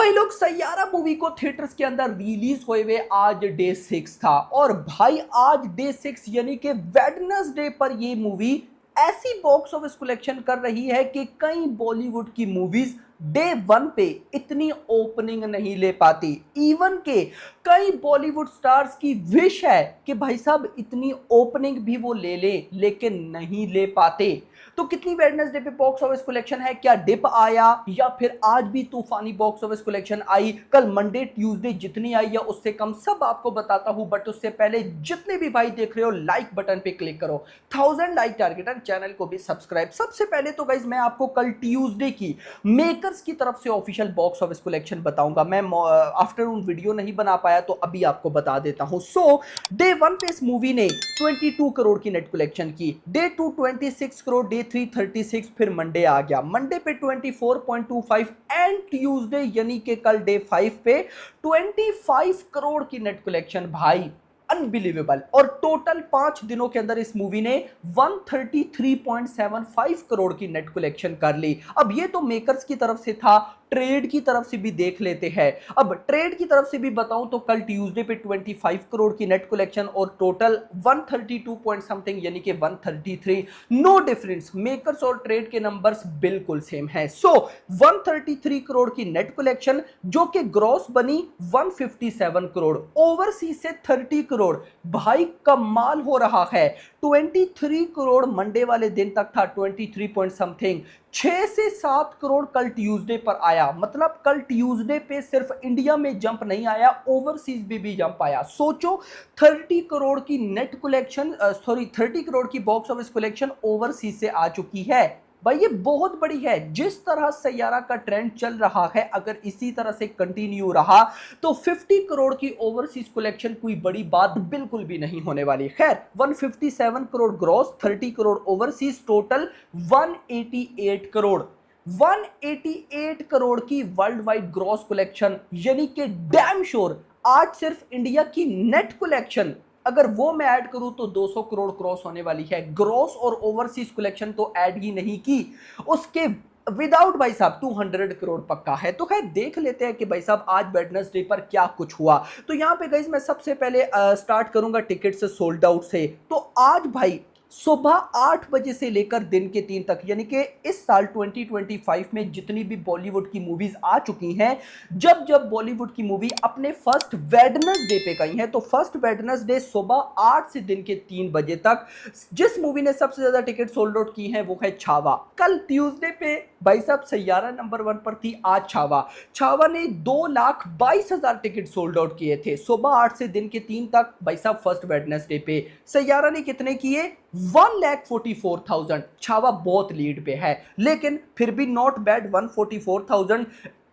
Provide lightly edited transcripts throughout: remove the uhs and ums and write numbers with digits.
भाई लोग, सैयारा मूवी को थिएटर्स के अंदर रिलीज हुए आज डे 6 था। और भाई आज डे 6 यानी कि वेडनेसडे पर ये मूवी ऐसी बॉक्स ऑफिस कलेक्शन कर रही है कि कई बॉलीवुड की मूवीज डे 1 पे इतनी ओपनिंग नहीं ले पाती। इवन के कई बॉलीवुड स्टार्स की विश है कि भाई साहब इतनी ओपनिंग भी वो ले ले, लेकिन नहीं ले पाते। तो कितनी वेडनेसडे पे बॉक्स ऑफिस कलेक्शन है, क्या डिप आया या फिर आज भी तूफानी बॉक्स ऑफिस कलेक्शन आई, कल मंडे ट्यूसडे जितनी आई या उससे कम, सब आपको बताता हूं। बट उससे पहले जितने भी भाई देख रहे हो, लाइक बटन पे क्लिक करो, 1000 लाइक टारगेट है, चैनल को भी सब्सक्राइब। सबसे पहले तो गाइज मैं आपको कल ट्यूसडे की मेकर्स की तरफ से ऑफिशियल बॉक्स ऑफिस कलेक्शन बताऊंगा। मैं आफ्टरनून वीडियो नहीं बना पाया तो अभी आपको बता देता हूं। सो डे 1 पे इस मूवी ने 22 करोड़ की नेट कलेक्शन की, डे 2 26 करोड़, डे 3 36, फिर मंडे आ गया, मंडे पे 24.25 एंड ट्यूसडे यानी कि कल डे 5 पे 25 करोड़ की नेट कलेक्शन। भाई अनबिलीवेबल। और टोटल 5 दिनों के अंदर इस मूवी ने 133.75 करोड़ की नेट कलेक्शन कर ली। अब ये तो मेकर्स की तरफ से था, ट्रेड की तरफ से भी देख लेते हैं। अब ट्रेड की तरफ से भी बताऊं तो कल ट्यूसडे पे 25 करोड़ की नेट कलेक्शन और टोटल 132 पॉइंट समथिंग यानी कि 133। नो डिफरेंस, मेकर्स और ट्रेड के नंबर्स बिल्कुल सेम है। सो 133 करोड़ की नेट कलेक्शन जो कि ग्रॉस बनी 157 करोड़, ओवरसीज से 30 करोड़। भाई कमाल हो रहा है। 23 करोड़ मंडे वाले दिन तक था, 23 पॉइंट समथिंग। 6 से 7 करोड़ कल ट्यूसडे पर आया। मतलब कल ट्यूसडे पे सिर्फ इंडिया में जंप नहीं आया, ओवरसीज भी जंप आया। सोचो 30 करोड़ की नेट कलेक्शन, 30 करोड़ की बॉक्स ऑफिस कलेक्शन ओवरसीज से आ चुकी है। भाई ये बहुत बड़ी है। जिस तरह सैयारा का ट्रेंड चल रहा है, अगर इसी तरह से कंटिन्यू रहा तो 50 करोड़ की ओवरसीज कलेक्शन कोई बड़ी बात बिल्कुल भी नहीं होने वाली। खैर 157 crore gross, 30 crore overseas, total 188 crore. 188 crore की वर्ल्ड वाइड ग्रॉस कलेक्शन यानी कि डैम श्योर आज सिर्फ इंडिया की नेट कलेक्शन अगर वो मैं ऐड करूं तो 200 करोड़ क्रॉस होने वाली है। ग्रॉस और ओवरसीज कलेक्शन तो ऐड ही नहीं की, उसके विदाउट भाई साहब 200 करोड़ पक्का है। तो खैर देख लेते हैं कि भाई साहब आज वेडनेसडे पर क्या कुछ हुआ। तो यहां पे गाइस मैं सबसे पहले स्टार्ट करूंगा टिकट से सोल्ड आउट से। तो आज भाई सुबह 8 बजे से लेकर दिन के 3 तक यानी कि इस साल 2025 में जितनी भी बॉलीवुड की मूवीज आ चुकी हैं, जब जब बॉलीवुड की मूवी अपने फर्स्ट वेडनेसडे पे गई है, तो फर्स्ट वेडनेसडे सुबह 8 से दिन के 3 बजे तक जिस मूवी ने सबसे ज्यादा टिकट सोल्ड आउट की है वो है छावा। कल ट्यूसडे पे भाई साहब सैयारा नंबर 1 पर थी, आज छावा। छावा ने 2,22,000 टिकट सोल्ड आउट किए थे सुबह 8 से दिन के 3 तक। भाई साहब फर्स्ट वेडनेसडे पे सैयारा ने कितने किए? 1,44,000। छावा बहुत लीड पे है, लेकिन फिर भी नॉट बैड। 144,000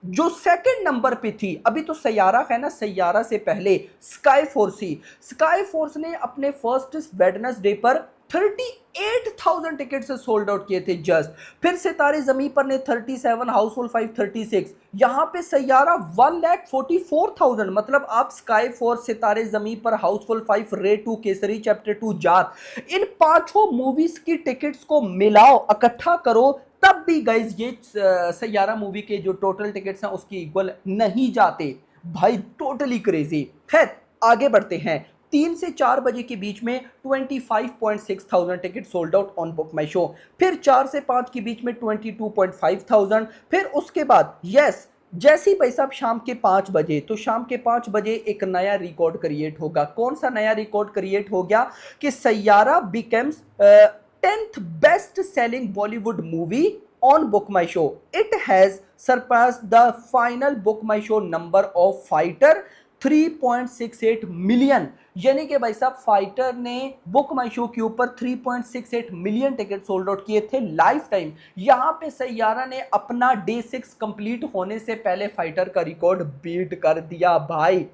जो सेकंड नंबर पे थी, अभी तो सैयारा है ना, सैयारा से पहले स्काई फोर्स ही। स्काई फोर्स ने अपने फर्स्ट वेडनेसडे पर 38,000 टिकट से सोल्ड आउट किए थे जस्ट। फिर सितारे जमीन पर ने 37, हाउसफुल 5 36। यहां पे सैयारा 1,44,000। मतलब आप स्काई फोर्स, सितारे जमीन पर, हाउसफुल 5, रे 2, केसरी चैप्टर 2, जाट, इन पांचों मूवीज की टिकट्स को मिलाओ, इकट्ठा करो, तब भी गाइज ये सैयारा मूवी के जो टोटल टिकट्स हैं उसकी इक्वल नहीं जाते। भाई टोटली क्रेजी। खैर आगे बढ़ते हैं। 3 से 4 बजे के बीच में 25,600 ticket sold out on book my show. फिर 4 से 5 के बीच में 22,500। फिर उसके बाद यस जैसे ही भाई साहब शाम के 5 बजे, तो शाम के 5 बजे एक नया रिकॉर्ड क्रिएट होगा। कौन सा नया रिकॉर्ड क्रिएट हो गया कि Saiyaara becomes 10th best selling Bollywood movie on book my show. It has surpassed the final book my show number of fighter 3.68 million. यानी कि भाई साहब फाइटर ने बुक माई शो के ऊपर 3.68 मिलियन टिकट सोल्ड आउट किए थे लाइफ टाइम। यहां पे सैयारा ने अपना डे 6 कंप्लीट होने से पहले फाइटर का रिकॉर्ड बीट कर दिया। भाई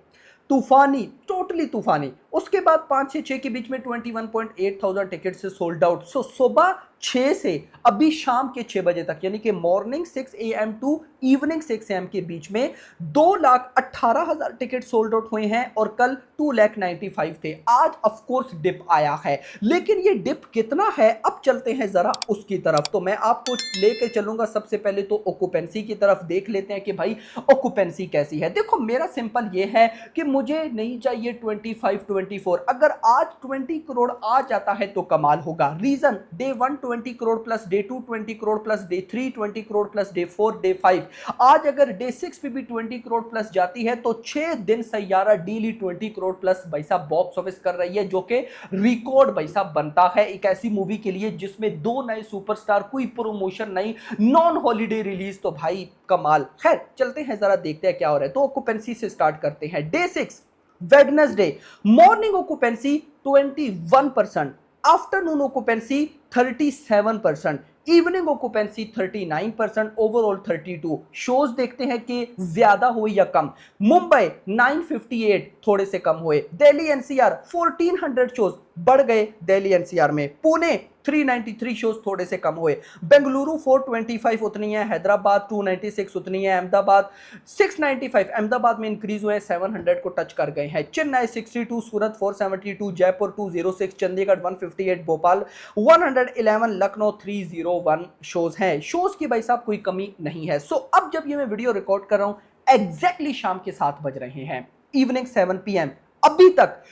तूफानी, टोटली तूफानी। उसके बाद 5 से 6 के बीच में 21,800 टिकट से सोल्ड आउट। सो सुबह 6 से अभी शाम के 6 बजे तक, यानी कि morning 6 AM to evening 6 AM के बीच में 2,18,000 टिकट सोल्ड आउट हुए हैं और कल 2,95,000 थे। आज ऑफ कोर्स डिप आया है, लेकिन ये डिप कितना है अब चलते हैं जरा उसकी तरफ। तो मैं आपको लेके चलूंगा सबसे पहले तो ऑक्यूपेंसी की तरफ, देख लेते हैं कि भाई ऑक्यूपेंसी कैसी है। देखो मेरा सिंपल ये है कि मुझे नहीं चाहिए 25 24, अगर आज 20 करोड़ आ जाता है तो कमाल होगा। Reason, day 1 20 crore plus, day 2 20 crore plus, day 3 20 crore plus, day 4 day 5, आज अगर डे 6 पे भी 20 करोड़ प्लस जाती है तो 6 दिन सैयारा डेली 20 करोड़ प्लस भाई साहब बॉक्स ऑफिस कर रही है, जो कि रिकॉर्ड भाई साहब बनता है एक ऐसी मूवी के लिए जिसमें 2 नए सुपरस्टार, कोई प्रमोशन नहीं, नॉन हॉलीडे रिलीज, तो भाई कमाल। खैर चलते हैं जरा देखते हैं क्या हो रहा है। तो ऑक्यूपेंसी से स्टार्ट करते हैं। Day 6 Wednesday, morning occupancy 21%, afternoon occupancy 37%, evening occupancy 39%, overall 32। Shows देखते हैं कि ज्यादा हुए या कम। मुंबई 958, थोड़े से कम हुए। दिल्ली एनसीआर 1400 शोज बढ़ गए दिल्ली एनसीआर में। पुणे 393 शोज थोड़े से कम हुए। बेंगलुरु 425 उतनी है, हैदराबाद 296 उतनी है, अहमदाबाद 695, अहमदाबाद में इंक्रीज हुए 700 को टच कर गए हैं। चेन्नई 62, सूरत 472, जयपुर 206, चंडीगढ़ 158, भोपाल 111, लखनऊ 301 शोज हैं। शोज की भाई साहब कोई कमी नहीं है। सो अब जब ये मैं वीडियो रिकॉर्ड कर रहा हूं एग्जैक्टली शाम के 7 बज रहे हैं, इवनिंग 7 PM, अभी तक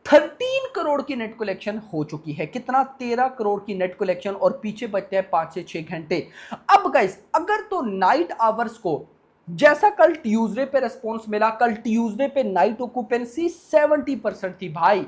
13 करोड़ की नेट कलेक्शन हो चुकी है। कितना? 13 करोड़ की नेट कलेक्शन, और पीछे बचते हैं 5 से 6 घंटे। अब गाइस अगर तो नाइट आवर्स को, जैसा कल ट्यूसडे पे रेस्पॉन्स मिला, कल ट्यूसडे पे नाइट ऑक्यूपेंसी 70% थी भाई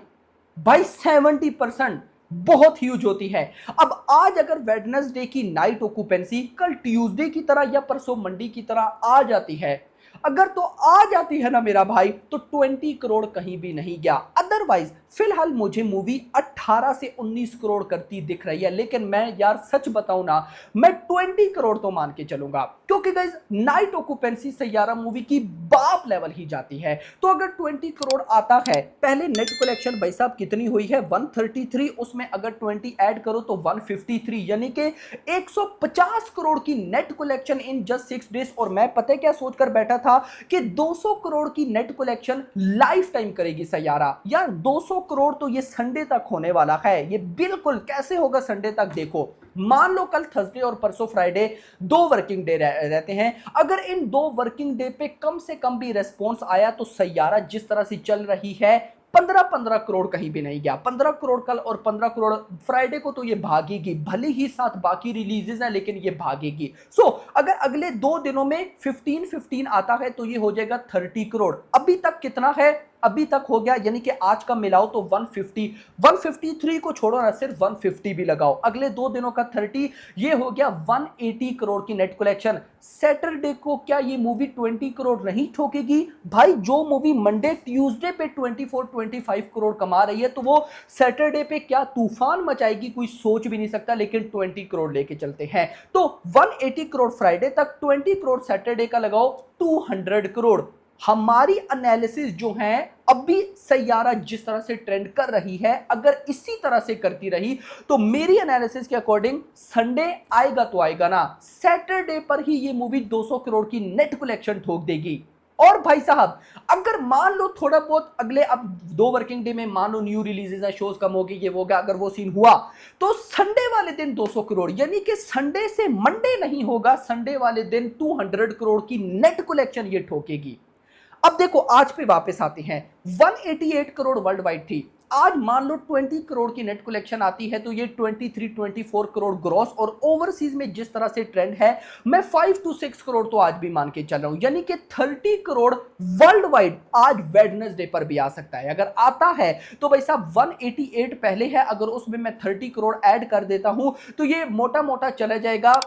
70%, बहुत ह्यूज होती है। अब आज अगर वेडनेसडे की नाइट ऑक्यूपेंसी कल ट्यूसडे की तरह या परसों मंडे की तरह आ जाती है, अगर तो आ जाती है ना मेरा भाई, तो 20 करोड़ कहीं भी नहीं गया। अदरवाइज फिलहाल मुझे मूवी 18 से 19 करोड़ करती दिख रही है, लेकिन मैं यार सच बताऊं ना, मैं 20 करोड़ तो मान के चलूंगा, क्योंकि guys night occupancy Saiyaara movie की बाप लेवल ही जाती है। तो अगर 20 करोड़ आता है, पहले नेट कलेक्शन भाई साहब कितनी हुई है 133, उसमें अगर 20 ऐड करो तो 153, यानी कि 150 करोड़ की net collection in just 6 days. और मैं पता है क्या सोचकर बैठा था कि 200 करोड़ की नेट कलेक्शन लाइफ टाइम करेगी सैयारा। यार 200 करोड़ तो ये संडे तक होने वाला है। ये बिल्कुल कैसे होगा संडे तक, देखो मान लो कल थर्सडे और परसों फ्राइडे 2 वर्किंग डे रहते हैं, अगर इन 2 वर्किंग डे पे कम से कम भी रेस्पॉन्स आया तो सैयारा जिस तरह से चल रही है 15 करोड़ कहीं भी नहीं गया। 15 करोड़ कल और 15 करोड़ फ्राइडे को तो ये भागेगी, भले ही साथ बाकी रिलीजेस हैं लेकिन ये भागेगी। सो अगर अगले 2 दिनों में 15 आता है तो ये हो जाएगा 30 करोड़। अभी तक कितना है? अभी तक हो गया, यानी कि आज का मिलाओ तो 150, 153 को छोड़ो ना, सिर्फ 150 भी लगाओ, अगले 2 दिनों का 30, ये हो गया 180 करोड़ की नेट कलेक्शन। सैटरडे को क्या ये मूवी 20 करोड़ नहीं ठोकेगी? भाई जो मूवी मंडे ट्यूसडे पे 24 25 करोड़ कमा रही है, तो वो सैटरडे पे क्या तूफान मचाएगी, कोई सोच भी नहीं सकता। लेकिन 20 करोड़ लेके चलते हैं, तो 180 करोड़ फ्राइडे तक, 20 करोड़ सैटरडे का लगाओ, 200 करोड़। हमारी एनालिसिस जो है, अभी सैयारा जिस तरह से ट्रेंड कर रही है, अगर इसी तरह से करती रही तो मेरी एनालिसिस के अकॉर्डिंग संडे आएगा तो आएगा ना, सैटरडे पर ही ये मूवी 200 करोड़ की नेट कलेक्शन ठोक देगी। और भाई साहब अगर मान लो थोड़ा बहुत अगले, अब 2 वर्किंग डे में मान लो न्यू रिलीजेस है, शोज कम हो गई, ये हो गया, अगर वो सीन हुआ तो संडे वाले दिन 200 करोड़, यानी कि संडे से मंडे नहीं होगा, संडे वाले दिन 200 करोड़ की नेट कलेक्शन ये ठोकेगी। अब देखो आज पे वापस आते हैं, 188 करोड़ वर्ल्ड वाइड थी, आज मान लो 20 करोड़ की नेट कलेक्शन आती है तो ये 23-24 करोड़ ग्रॉस, और ओवरसीज में जिस तरह से ट्रेंड है, मैं 5 to 6 करोड़ तो आज भी मान के चल रहा हूं, यानी कि 30 करोड़ वर्ल्ड वाइड आज वेडनेसडे पर भी आ सकता है। अगर आता है तो भाई साहब 188 पहले है, अगर उसमें मैं 30 करोड़ ऐड कर देता हूं तो ये मोटा मोटा चला जाएगा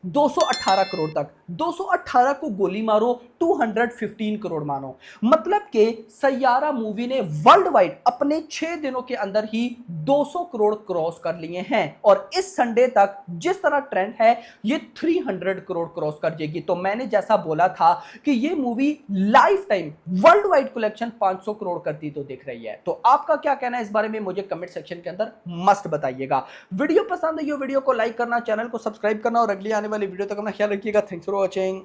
218 करोड़ तक। 218 को गोली मारो, 215 करोड़ मानो, मतलब कि सैयारा मूवी ने वर्ल्ड वाइड अपने 6 दिनों के अंदर ही 200 करोड़ क्रॉस कर लिए हैं और इस संडे तक जिस तरह ट्रेंड है ये 300 करोड़ क्रॉस कर जाएगी। तो मैंने जैसा बोला था कि ये movie life time world wide collection 500 crore करती तो दिख रही है। तो आपका क्या कहना है इस बारे में मुझे कमेंट सेक्शन के अंदर मस्ट बताइएगा। वीडियो पसंद है, वीडियो को लाइक करना, चैनल को सब्सक्राइब करना और अगली आने वाली वीडियो तक अपना ख्याल रखिएगा। Thanks for watching.